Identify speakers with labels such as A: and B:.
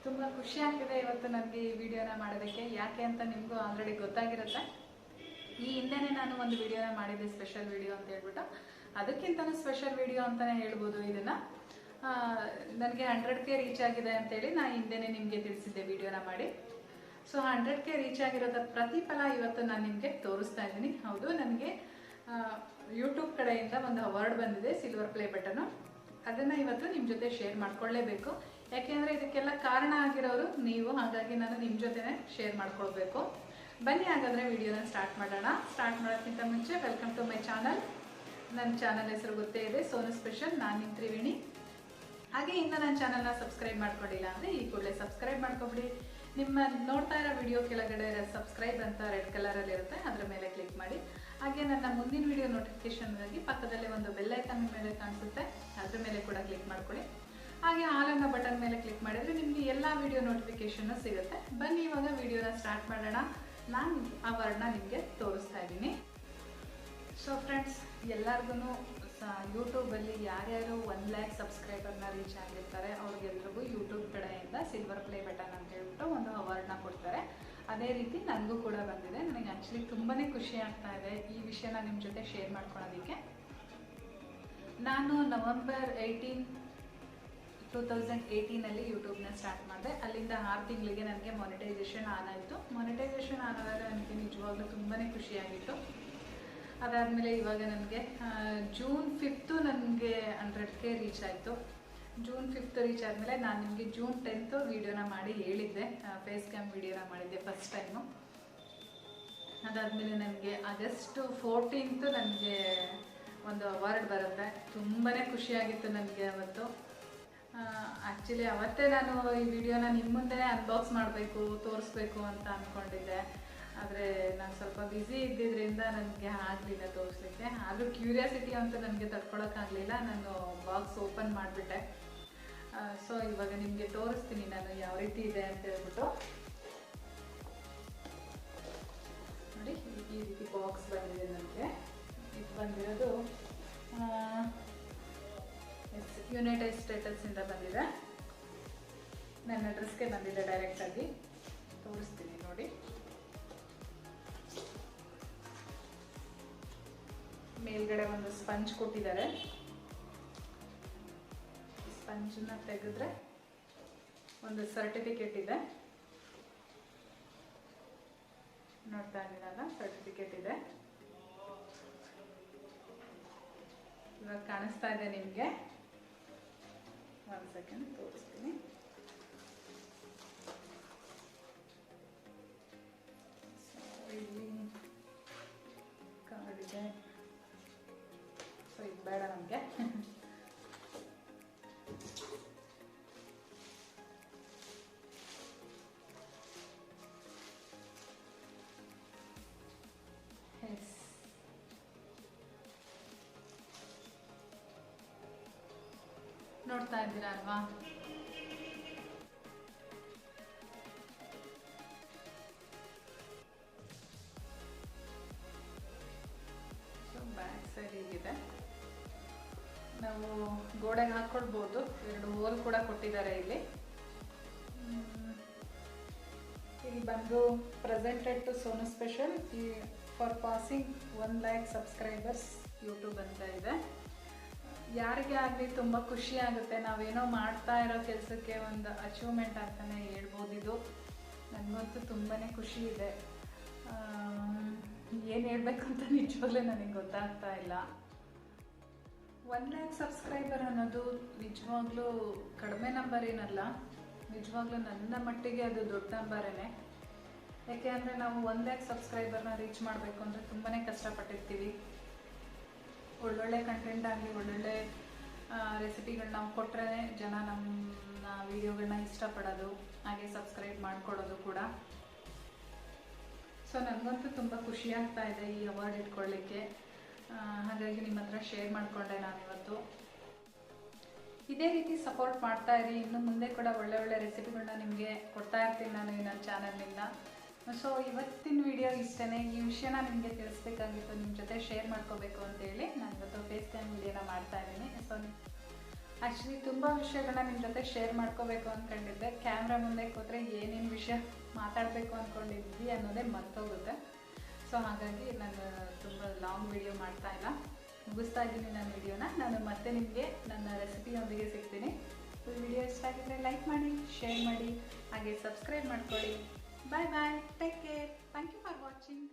A: ತುಂಬ ಖುಷಿ ಆಗ್ತಿದೆ ಇವತ್ತು ನನಗೆ ಈ ವಿಡಿಯೋನ ಮಾಡೋದಕ್ಕೆ. ಯಾಕೆ ಅಂತ ನಿಮಗೂ ಆಲ್ರೆಡಿ ಗೊತ್ತಾಗಿರುತ್ತೆ. ಈ ಹಿಂದೆನೇ ನಾನು ಒಂದು ವಿಡಿಯೋನ ಮಾಡಿದ್ದೆ, ಸ್ಪೆಷಲ್ ವಿಡಿಯೋ ಅಂತ ಹೇಳ್ಬಿಟ್ಟು. ಅದಕ್ಕಿಂತನೂ ಸ್ಪೆಷಲ್ ವಿಡಿಯೋ ಅಂತಲೇ ಹೇಳ್ಬೋದು ಇದನ್ನು. ನನಗೆ 100K ರೀಚ್ ಆಗಿದೆ ಅಂತೇಳಿ ನಾನು ಹಿಂದೆನೇ ನಿಮಗೆ ತಿಳಿಸಿದ್ದೆ ವಿಡಿಯೋನ ಮಾಡಿ. ಸೊ 100K ರೀಚ್ ಆಗಿರೋದ ಪ್ರತಿಫಲ ಇವತ್ತು ನಾನು ನಿಮಗೆ ತೋರಿಸ್ತಾ ಇದ್ದೀನಿ. ಹೌದು, ನನಗೆ ಯೂಟ್ಯೂಬ್ ಕಡೆಯಿಂದ ಒಂದು ಅವಾರ್ಡ್ ಬಂದಿದೆ, ಸಿಲ್ವರ್ ಪ್ಲೇ ಬಟನು. ಅದನ್ನು ಇವತ್ತು ನಿಮ್ಮ ಜೊತೆ ಶೇರ್ ಮಾಡ್ಕೊಳ್ಳೇಬೇಕು. ಯಾಕೆಂದರೆ ಇದಕ್ಕೆಲ್ಲ ಕಾರಣ ಆಗಿರೋರು ನೀವು, ಹಾಗಾಗಿ ನಾನು ನಿಮ್ಮ ಜೊತೆನೇ ಶೇರ್ ಮಾಡ್ಕೊಳ್ಬೇಕು. ಬನ್ನಿ ಹಾಗಾದರೆ ವಿಡಿಯೋನ ಸ್ಟಾರ್ಟ್ ಮಾಡೋಣ. ಸ್ಟಾರ್ಟ್ ಮಾಡೋಕ್ಕಿಂತ ಮುಂಚೆ ವೆಲ್ಕಮ್ ಟು ಮೈ ಚಾನಲ್. ನನ್ನ ಚಾನಲ್ ಹೆಸರು ಗೊತ್ತೇ ಇದೆ, ಸೋನು ಸ್ಪೆಷಲ್. ನಾನು ನಿಮ್ಮ ತ್ರಿವೇಣಿ. ಹಾಗೆ ಇನ್ನು ನನ್ನ ಚಾನಲ್ನ ಸಬ್ಸ್ಕ್ರೈಬ್ ಮಾಡ್ಕೊಂಡಿಲ್ಲ ಅಂದರೆ ಈ ಕೂಡಲೇ ಸಬ್ಸ್ಕ್ರೈಬ್ ಮಾಡ್ಕೊಬಿಡಿ. ನಿಮ್ಮ ನೋಡ್ತಾ ಇರೋ ವಿಡಿಯೋ ಕೆಳಗಡೆ ಸಬ್ಸ್ಕ್ರೈಬ್ ಅಂತ ರೆಡ್ ಕಲರಲ್ಲಿ ಇರುತ್ತೆ, ಅದರ ಮೇಲೆ ಕ್ಲಿಕ್ ಮಾಡಿ. ಹಾಗೆ ನನ್ನ ಮುಂದಿನ ವಿಡಿಯೋ ನೋಟಿಫಿಕೇಶನ್ಗಾಗಿ ಪಕ್ಕದಲ್ಲೇ ಒಂದು ಬೆಲ್ ಐಕಾನ್ ಮೇಲೆ ಕಾಣಿಸುತ್ತೆ, ಅದ್ರ ಮೇಲೆ ಕೂಡ ಕ್ಲಿಕ್ ಮಾಡ್ಕೊಳ್ಳಿ. ಹಾಗೆ ಆಲ್ ಅನ್ನೋ ಬಟನ್ ಮೇಲೆ ಕ್ಲಿಕ್ ಮಾಡಿದರೆ ನಿಮಗೆ ಎಲ್ಲ ವಿಡಿಯೋ ನೋಟಿಫಿಕೇಶನ್ ಸಿಗುತ್ತೆ. ಬನ್ನಿ ಇವಾಗ ವಿಡಿಯೋನ ಸ್ಟಾರ್ಟ್ ಮಾಡೋಣ. ನಾನು ಅವಾರ್ಡ್ನ ನಿಮಗೆ ತೋರಿಸ್ತಾ ಇದ್ದೀನಿ. ಸೊ ಫ್ರೆಂಡ್ಸ್, ಎಲ್ಲರಿಗೂ ಯೂಟ್ಯೂಬಲ್ಲಿ ಯಾರ್ಯಾರು 1 lakh ಸಬ್ಸ್ಕ್ರೈಬರ್ನ ರೀಚ್ ಆಗಿರ್ತಾರೆ ಅವ್ರಿಗೆಲ್ರಿಗೂ ಯೂಟ್ಯೂಬ್ ಕಡೆಯಿಂದ ಸಿಲ್ವರ್ ಪ್ಲೇ ಬಟನ್ ಅಂತ ಹೇಳ್ಬಿಟ್ಟು ಒಂದು ಅವಾರ್ಡ್ನ ಕೊಡ್ತಾರೆ. ಅದೇ ರೀತಿ ನನಗೂ ಕೂಡ ಬಂದಿದೆ. ನನಗೆ ಆ್ಯಕ್ಚುಲಿ ತುಂಬಾ ಖುಷಿ ಆಗ್ತಾ ಇದೆ ಈ ವಿಷಯನ ನಿಮ್ಮ ಜೊತೆ ಶೇರ್ ಮಾಡ್ಕೊಳ್ಳೋದಕ್ಕೆ. ನಾನು ನವೆಂಬರ್ 18, 2018 ಯೂಟ್ಯೂಬ್ನ ಸ್ಟಾರ್ಟ್ ಮಾಡಿದೆ. ಅಲ್ಲಿಂದ 6 ತಿಂಗಳಿಗೆ ನನಗೆ ಮಾನಿಟೈಸೇಷನ್ ಆನ್ ಆಯಿತು. ಮಾನಿಟೈಸೇಷನ್ ಆದಾಗ ನನಗೆ ನಿಜವಾಗ್ಲೂ ತುಂಬಾ ಖುಷಿಯಾಗಿತ್ತು. ಅದಾದಮೇಲೆ ಇವಾಗ ನನಗೆ ಜೂನ್ 5 ನನಗೆ 100K ರೀಚ್ ಆಯಿತು. ಜೂನ್ 5 ರೀಚ್ ಆದಮೇಲೆ ನಾನು ನಿಮಗೆ ಜೂನ್ 10 ವೀಡಿಯೋನ ಮಾಡಿ ಹೇಳಿದ್ದೆ, ಫೇಸ್ ಕ್ಯಾಮ್ ವೀಡಿಯೋನ ಮಾಡಿದ್ದೆ ಫಸ್ಟ್ ಟೈಮು. ಅದಾದಮೇಲೆ ನನಗೆ ಆಗಸ್ಟ್ 14 ನನಗೆ ಒಂದು ಅವಾರ್ಡ್ ಬರುತ್ತೆ. ತುಂಬಾ ಖುಷಿಯಾಗಿತ್ತು ನನಗೆ ಅವತ್ತು. ಆ್ಯಕ್ಚುಲಿ ಅವತ್ತೇ ನಾನು ಈ ವಿಡಿಯೋನ ನಿಮ್ಮ ಮುಂದೆ ಅನ್ಬಾಕ್ಸ್ ಮಾಡಬೇಕು, ತೋರಿಸ್ಬೇಕು ಅಂತ ಅಂದ್ಕೊಂಡಿದ್ದೆ. ಆದರೆ ನಾನು ಸ್ವಲ್ಪ ಬ್ಯುಸಿ ಇದ್ದಿದ್ದರಿಂದ ನನಗೆ ಆಗಲಿಲ್ಲ ತೋರಿಸ್ಲಿಕ್ಕೆ. ಆದರೂ ಕ್ಯೂರಿಯಾಸಿಟಿ ಅಂತ ನನಗೆ ತಡ್ಕೊಳಕ್ಕಾಗಲಿಲ್ಲ. ನಾನು ಬಾಕ್ಸ್ ಓಪನ್ ಮಾಡಿಬಿಟ್ಟೆ. ಸೊ ಇವಾಗ ನಿಮಗೆ ತೋರಿಸ್ತೀನಿ ನಾನು ಯಾವ ರೀತಿ ಇದೆ ಅಂತ ಹೇಳ್ಬಿಟ್ಟು. ನೋಡಿ, ಈ ರೀತಿ ಬಾಕ್ಸ್ ಬಂದಿದೆ ನನಗೆ. ಇದು ಬಂದಿರೋದು ಯುನೈಟೆಡ್ ಸ್ಟೇಟ್ಸಿಂದ ಬಂದಿದೆ. ನನ್ನ ಅಡ್ರೆಸ್ಗೆ ಬಂದಿದೆ ಡೈರೆಕ್ಟಾಗಿ. ತೋರಿಸ್ತೀನಿ ನೋಡಿ. ಮೇಲ್ಗಡೆ ಒಂದು ಸ್ಪಂಜ್ ಕೊಟ್ಟಿದ್ದಾರೆ. ಸ್ಪಂಜನ್ನ ತೆಗೆದ್ರೆ ಒಂದು ಸರ್ಟಿಫಿಕೇಟ್ ಇದೆ. ನೋಡ್ತಾ ಇದ್ದೀರಲ್ಲ, ಸರ್ಟಿಫಿಕೇಟ್ ಇದೆ. ಇವಾಗ ಕಾಣಿಸ್ತಾ ಇದೆ ನಿಮಗೆ. ಒಂದು ಸೆಕೆಂಡ್ ತೋರಿಸ್ತೀನಿ. ಇಲ್ಲಿ ಕಾರ್ಡ್ ಇದೆ. ಸೊ ಇದು ಬೇಡ ನಮಗೆ. ನೋಡ್ತಾ ಇದ್ದೀರಾ ಅಲ್ವಾ? ಸೊ ಬ್ಯಾಕ್ ಸೈಡ್ ಹೀಗಿದೆ. ನಾವು ಗೋಡೆಗೆ ಹಾಕ್ಕೊಳ್ಬೋದು. 2 ಹೋಲ್ ಕೂಡ ಕೊಟ್ಟಿದ್ದಾರೆ ಇಲ್ಲಿ. ಇಲ್ಲಿ ಬಂದು presented to Sonu special for passing 1 lakh subscribers YouTube ಅಂತ ಇದೆ. ಯಾರಿಗೆ ಆಗಲಿ ತುಂಬ ಖುಷಿ ಆಗುತ್ತೆ. ನಾವೇನೋ ಮಾಡ್ತಾ ಇರೋ ಕೆಲಸಕ್ಕೆ ಒಂದು ಅಚೀವ್ಮೆಂಟ್ ಅಂತಲೇ ಹೇಳ್ಬೋದು ಇದು. ನನಗಂತೂ ತುಂಬಾ ಖುಷಿ ಇದೆ. ಏನು ಹೇಳಬೇಕು ಅಂತ ನಿಜವಾಗ್ಲೂ ನನಗೆ ಗೊತ್ತಾಗ್ತಾ ಇಲ್ಲ. 1 lakh ಸಬ್ಸ್ಕ್ರೈಬರ್ ಅನ್ನೋದು ನಿಜವಾಗ್ಲೂ ಕಡಿಮೆ ನಂಬರ್ ಏನಲ್ಲ. ನಿಜವಾಗ್ಲೂ ನನ್ನ ಮಟ್ಟಿಗೆ ಅದು ದೊಡ್ಡ ನಂಬರೇನೆ. ಯಾಕೆ ಅಂದರೆ ನಾವು 1 lakh ಸಬ್ಸ್ಕ್ರೈಬರ್ನ ರೀಚ್ ಮಾಡಬೇಕು ಅಂದರೆ ತುಂಬಾ ಕಷ್ಟಪಟ್ಟಿರ್ತೀವಿ. ಒಳ್ಳೊಳ್ಳೆ ಕಂಟೆಂಟ್ ಆಗಲಿ, ಒಳ್ಳೊಳ್ಳೆ ರೆಸಿಪಿಗಳು ನಾವು ಕೊಟ್ಟರೆ ಜನ ನಮ್ಮ ವಿಡಿಯೋಗಳನ್ನ ಇಷ್ಟಪಡೋದು, ಹಾಗೆ ಸಬ್ಸ್ಕ್ರೈಬ್ ಮಾಡ್ಕೊಳ್ಳೋದು ಕೂಡ. ಸೊ ನನಗಂತೂ ತುಂಬ ಖುಷಿ ಆಗ್ತಾ ಇದೆ ಈ ಅವಾರ್ಡ್ ಇಟ್ಕೊಳ್ಳಿಕ್ಕೆ. ಹಾಗಾಗಿ ನಿಮ್ಮ ಹತ್ರ ಶೇರ್ ಮಾಡಿಕೊಂಡೆ ನಾನಿವತ್ತು. ಇದೇ ರೀತಿ ಸಪೋರ್ಟ್ ಮಾಡ್ತಾ ಇರಿ. ಇನ್ನು ಮುಂದೆ ಕೂಡ ಒಳ್ಳೆ ಒಳ್ಳೆ ರೆಸಿಪಿಗಳನ್ನ ನಿಮಗೆ ಕೊಡ್ತಾ ಇರ್ತೀನಿ ನಾನು ಈ ನನ್ನ ಚಾನಲ್ನಿಂದ. ಸೊ ಇವತ್ತಿನ ವಿಡಿಯೋ ಇಷ್ಟೇ. ಈ ವಿಷಯನ ನಿಮಗೆ ತಿಳಿಸ್ಬೇಕಾಗಿತ್ತು, ನಿಮ್ಮ ಜೊತೆ ಶೇರ್ ಮಾಡ್ಕೋಬೇಕು ಅಂತೇಳಿ ನಾನು ಇವತ್ತು ಫೇಸ್ ಕ್ಯಾಮ್ ವಿಡಿಯೋನ ಮಾಡ್ತಾ ಇದ್ದೀನಿ. ಸೊ ಆ್ಯಕ್ಚುಲಿ ತುಂಬ ವಿಷಯಗಳನ್ನ ನಿಮ್ಮ ಜೊತೆ ಶೇರ್ ಮಾಡ್ಕೋಬೇಕು ಅಂದ್ಕೊಂಡಿದ್ದೆ. ಕ್ಯಾಮ್ರಾ ಮುಂದೆ ಕೂತ್ರೆ ಏನೇನು ವಿಷಯ ಮಾತಾಡಬೇಕು ಅಂದ್ಕೊಂಡಿದ್ವಿ ಅನ್ನೋದೇ ಮರ್ತೋಗುತ್ತೆ. ಸೊ ಹಾಗಾಗಿ ನಾನು ತುಂಬ ಲಾಂಗ್ ವಿಡಿಯೋ ಮಾಡ್ತಾ ಇಲ್ಲ, ಮುಗಿಸ್ತಾ ಇದ್ದೀನಿ ನನ್ನ ವಿಡಿಯೋನ. ನಾನು ಮತ್ತೆ ನಿಮಗೆ ನನ್ನ ರೆಸಿಪಿಯೊಂದಿಗೆ ಸಿಗ್ತೀನಿ. ಈ ವಿಡಿಯೋ ಇಷ್ಟ ಆಗಿದ್ರೆ ಲೈಕ್ ಮಾಡಿ, ಶೇರ್ ಮಾಡಿ, ಹಾಗೆ ಸಬ್ಸ್ಕ್ರೈಬ್ ಮಾಡ್ಕೊಳ್ಳಿ. Bye bye, take care, thank you for watching.